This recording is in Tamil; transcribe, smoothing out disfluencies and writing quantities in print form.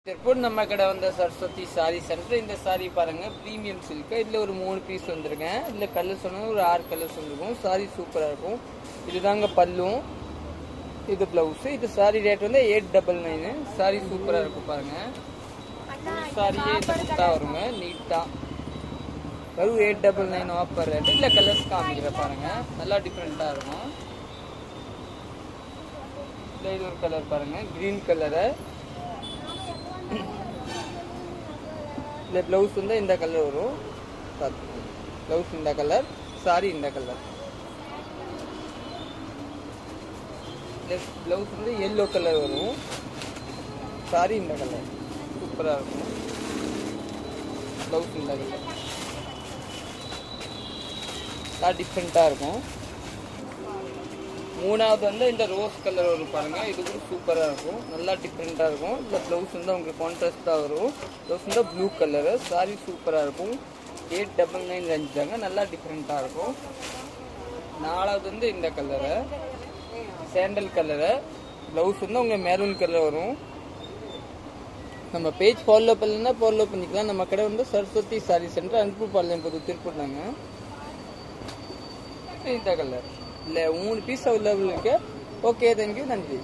திருப்பூர் நம்ம கடை வந்த சரஸ்வதி சாரி சென்டர். இந்த சாரி பாருங்க, பிரீமியம் சில்க். இதுல ஒரு 3 பீஸ் வந்திருக்கேன். இதுல கலர்ஸ் சொன்னா ஒரு 6 கலர்ஸ் வந்துருக்கும். சாரி சூப்பரா இருக்கும். இதுதாங்க பல்லும், இது பிளவுஸ். இது சாரி ரேட் வந்து 899. சாரி சூப்பரா இருக்கும் பாருங்க. சாரியே நீட்டா வருங்க, நீட்டா வெறும் 899 ஆஃபர் ரேட். இதுல கலர்ஸ் காமிக்கிற பாருங்க, நல்லா டிஃப்ரெண்டா இருக்கும். இது ஒரு கலர் பாருங்க, கிரீன் கலரு. இந்த பிளவுஸ் வந்து இந்த கலர் வரும். பிளவுஸ் இந்த கலர், சாரி இந்த கலர். பிளவுஸ் வந்து எல்லோ கலர் வரும், சாரி இந்த கலர். சூப்பரா இருக்கும். பிளவுஸ் இந்த கலர் டிஃப்ரெண்டா இருக்கும். மூணாவது வந்து இந்த ரோஸ் கலர் வரும் பாருங்க. இது கூட சூப்பரா இருக்கும், நல்லா டிஃப்ரெண்டா இருக்கும். இந்த பிளவுஸ் வந்து உங்களுக்கு கான்ட்ராஸ்டா வரும். பிளவுஸ் வந்து ப்ளூ கலரு. சாரி சூப்பரா இருக்கும். 899 ரேஞ்ச் தாங்க, நல்லா டிஃப்ரெண்டா இருக்கும். நாலாவது வந்து இந்த கலரு, சாண்டல் கலரு. பிளவுஸ் வந்து உங்களுக்கு மெரூன் கலர் வரும். நம்ம பேஜ் ஃபாலோ பண்ணலன்னா ஃபாலோ பண்ணிக்கலாம். நம்ம கடை வந்து சரஸ்வதி சாரி சென்டர், அனுப்புபாளையம் புது, திருப்பூர் தாங்க. இந்த கலர் இல்லை 3 பீஸ் அவைலபிள் இருக்கு. ஓகே, தேங்க்யூ, நன்றி.